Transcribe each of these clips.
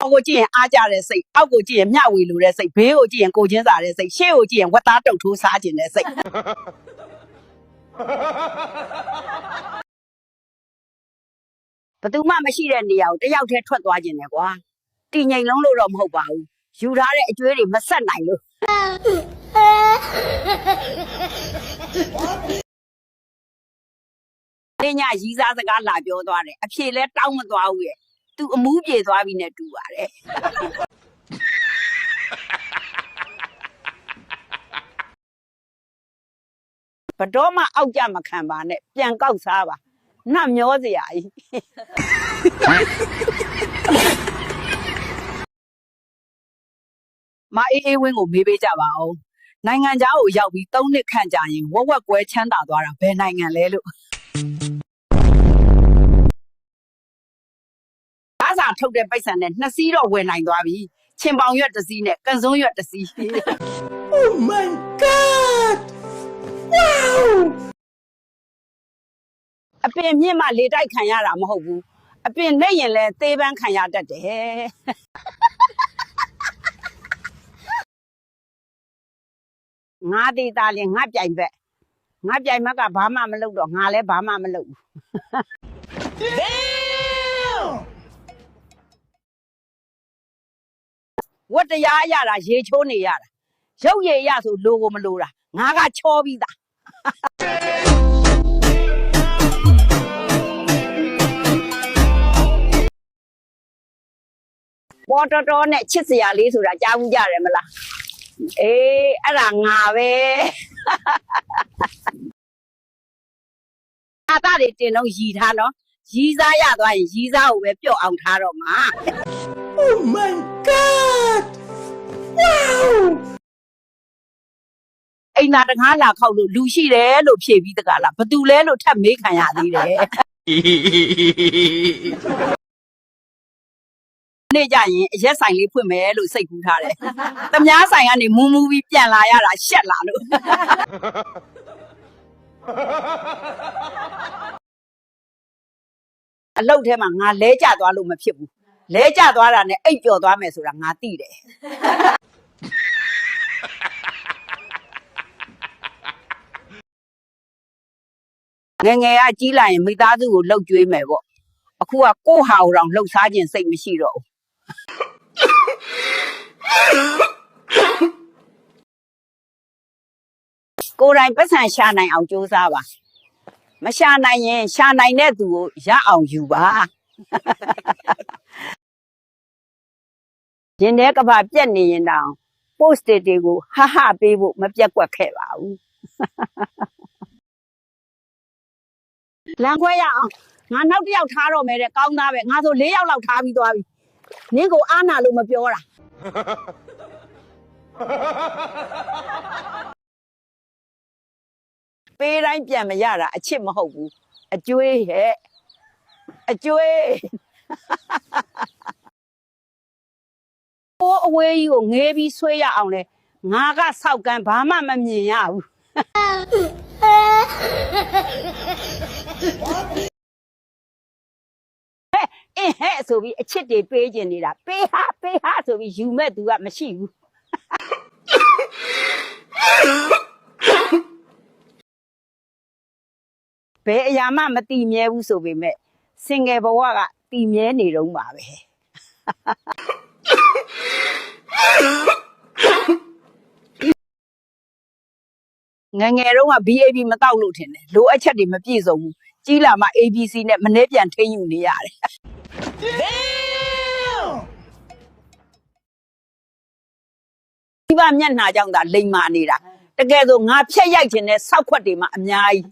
ကိုကြည့်ရင်အားကြတဲ့စိတ်အောက်ကိုကြည့်ရင်မျှဝေလိုတဲ့စိတ်ဘေးကိုကြည့်ရင်ကိုချင်းစာတဲ့စိတ်ရှေ့ကိုကြည့်ရင်ဝတ်သားတုတ်ထိုးစားခြင်းတဲ့စိတ်ဘယ်သူမှမရှိတဲ့နေရာကိုတယောက်တည်းထွက်သွားခြင်းနဲ့ကွာတည်ငြိမ်လုံးလို့တော့မဟုတ်ပါဘူးယူထားတဲ့အကျွေးတွေမဆက်နိုင်လို့နေညရီးစားစကားလာပြောသွားတယ်အဖြေလဲတောင်းမသွားဘူးရဲ့သူအမူးပြေသွားပြီနဲ့တူပါတယ်ဘတော်မှအောက်ကြမခံပါနဲ့ပြန်ကောက်စားပါနှမျောစရာကြီးမအေးဝင်းကိုမေးပေးကြပါဦးနိုင်ငံခြားကိုရောက်ပြီး3နှစ်ခန့်ကြာရင်ဝက်ဝက်ကွဲချမ်းသာသွားတာဘယ်နိုင်ငံလဲလို့အားစာထုတ်တဲ့ပိုက်ဆံနဲ့2စီးတော့ဝယ်နိုင်သွားပြီချင်ပေါင်ရွက်1စီးနဲ့ကန်စုံရွက်1စီး Oh my god wow အပင်မြင့်မှလေတိုက်ခံရတာမဟုတ်ဘူးအပင်နဲ့ရင်လဲသေးပန်းခံရတတ်တယ်ငါဒေတာလင်ငါပြိုင်ဘက်ကဘာမှမလုပ်တော့ငါလည်းဘာမှမလုပ်ဘူးဝတ်တရားရတာရေချိုးနေရတာရုပ်ရည်ရဆိုလိုကိုမလိုတာငါကချောပြီးသားပေါ်တော်နဲ့ချစ်စရာလေးဆိုတာကြားဘူးကြတယ်မလားအေးအဲ့ဒါငါပဲအာသားတွေတင်တော့ရီထားနော်ရီစားရသွားရင်ရီစားကိုပဲပျော့အောင်ထားတော့မှာ Oh my god wow အိမ်သာတကားလာခောက်လို့လူရှိတယ်လို့ဖြေပြီးတကားလားဘသူလဲလို့ထပ်မေးခံရသေးတယ်နေ့ကြရင်အရက်ဆိုင်လေးဖွင့်မယ်လို့စိတ်ကူးထားတယ်။သမ ्या ဆိုင်ကနေမူးပြီးပြန်လာရတာရှက်လာလို့အလုတ်ထဲမှာငါလဲကျသွားလို့မဖြစ်ဘူး။လဲကျသွားတာနဲ့အိပ်ပျော်သွားမယ်ဆိုတာငါသိတယ်။ငယ်ငယ်ကကြီးလာရင်မိသားစုကိုလှုပ်ကြွေးမယ်ပေါ့။အခုကကိုယ့်ဟာကိုယ်တောင်လှုပ်ရှားခြင်းစိတ်မရှိတော့ဘူးကိုယ်တိုင်ပတ်စံရှာနိုင်အောင်ကြိုးစားပါမရှာနိုင်ရင်ရှာနိုင်တဲ့သူကိုရအောင်ယူပါရင်ထဲကဘာပြက်နေရင်တောင် post တွေကိုဟဟပေးဖို့မပြက်ကွက်ခဲ့ပါဘူးလမ်းခွဲရအောင်ငါနောက်တစ်ယောက်ထားတော့မယ်တဲ့ကောင်းသားပဲငါဆို4ယောက်လောက်ထားပြီးသွားပြီနင်းကိုအားနာလို့မပြောတာပေးတိုင်းပြန်မရတာအချစ်မဟုတ်ဘူးအကျွေးဟဲ့အကျွေးဟိုအဝေးကြီးကိုငေးပြီးဆွေးရအောင်လဲငါကစောက်ကန်းဘာမှမမြင်ရဘူးအင်းဟဲ့ဆိုပြီးအချစ်တွေပေးကျင်နေတာပေးဟာဆိုပြီးယူမဲ့သူကမရှိဘူးဘယ်အရာမှမတည်မြဲဘူးဆိုပေမဲ့စင်ငယ်ဘဝကတည်မြဲနေတော့ပါပဲငငယ်တော့က BAB မတောက်လို့ထင်တယ်လိုအပ်ချက်တွေမပြည့်စုံဘူးကြီးလာမှ ABC နဲ့မနှဲပြန်ထိန်းယူနေရတယ်ဒီပါမျက်နှာကြောင့်သာလိမ်မာနေတာတကယ်ဆိုငါဖြက်ရိုက်ခြင်းနဲ့စောက်ခွက်တွေမှာအများကြီး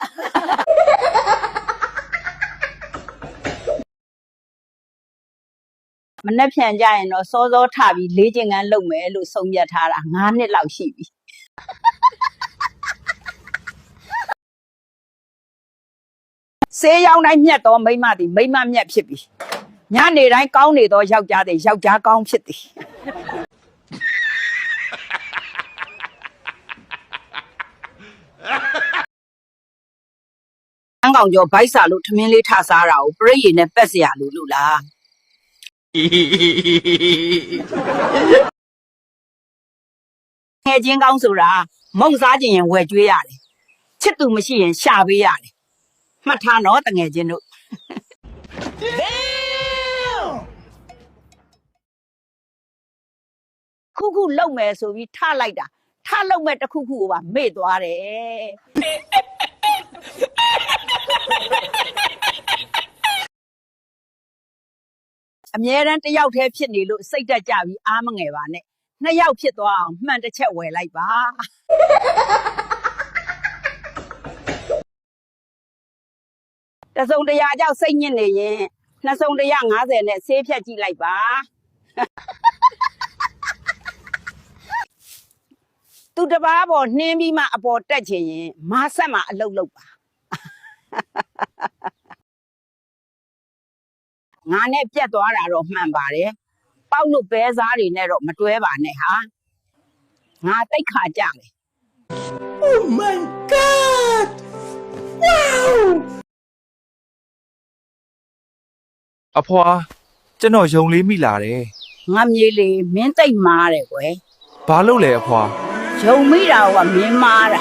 မနှက်ဖြန်ကြရင်တော့စောစောထပြီးလေ့ကျင့်ခန်းလုပ်မယ်လို့ဆုံးဖြတ်ထားတာ9နှစ်လောက်ရှိပြီဆေးရောင်းတိုင်းမြတ်တော့မိမသည်မိမမြတ်ဖြစ်ပြီညနေတိုင်းကောင်းနေတော့ယောက်ျားသည်ယောက်ျားကောင်းဖြစ်သည်အန်းကောင်ကျော်ဗိုက်စာလို့ထမင်းလေးထစားတာကိုပြိတ်ရည်နဲ့ပက်เสียလို့လား ငယ်ချင်းကောင်းဆိုတာမုံစားခြင်းရင်ဝယ်ကျွေးရတယ်ချစ်သူမရှိရင်ရှာပေးရတယ်မှတ်ထားနော်တငယ်ချင်းတို့ခုခုလုံမယ်ဆိုပြီးထလိုက်တာထလုံမဲ့တစ်ခုခုကိုပါမေ့သွားတယ်အမြဲတမ်းတစ်ယောက်တည်းဖြစ်နေလို့စိတ်တက်ကြပြီးအားမငယ်ပါနဲ့နှစ်ယောက်ဖြစ်သွားအောင်မှန်တစ်ချက်ဝယ်လိုက်ပါတစုံတရာကြောင့်စိတ်ညစ်နေရင်နှစ်စုံတရာ50နဲ့ဆေးဖြတ်ကြည့်လိုက်ပါသူတပားပေါ်နှင်းပြီးမှအပေါ်တက်ချင်ရင်မာဆက်မှာအလုတ်လုတ်ပါငါနဲ့ပြတ်သွားတာတော့မှန်ပါတယ်ပေါက်လို့ပဲစားတွေနဲ့တော့မတွဲပါနဲ့ဟာငါတိတ်ခါကြတယ် Oh my God! Wow! အဖွာကျွန်တော်ယုံလေးမိလာတယ် ငါမြေလေးမင်းတိတ်မားတယ်ကွယ် ဘာလို့လဲအဖွာ ယုံမိတာကမင်းမားတာ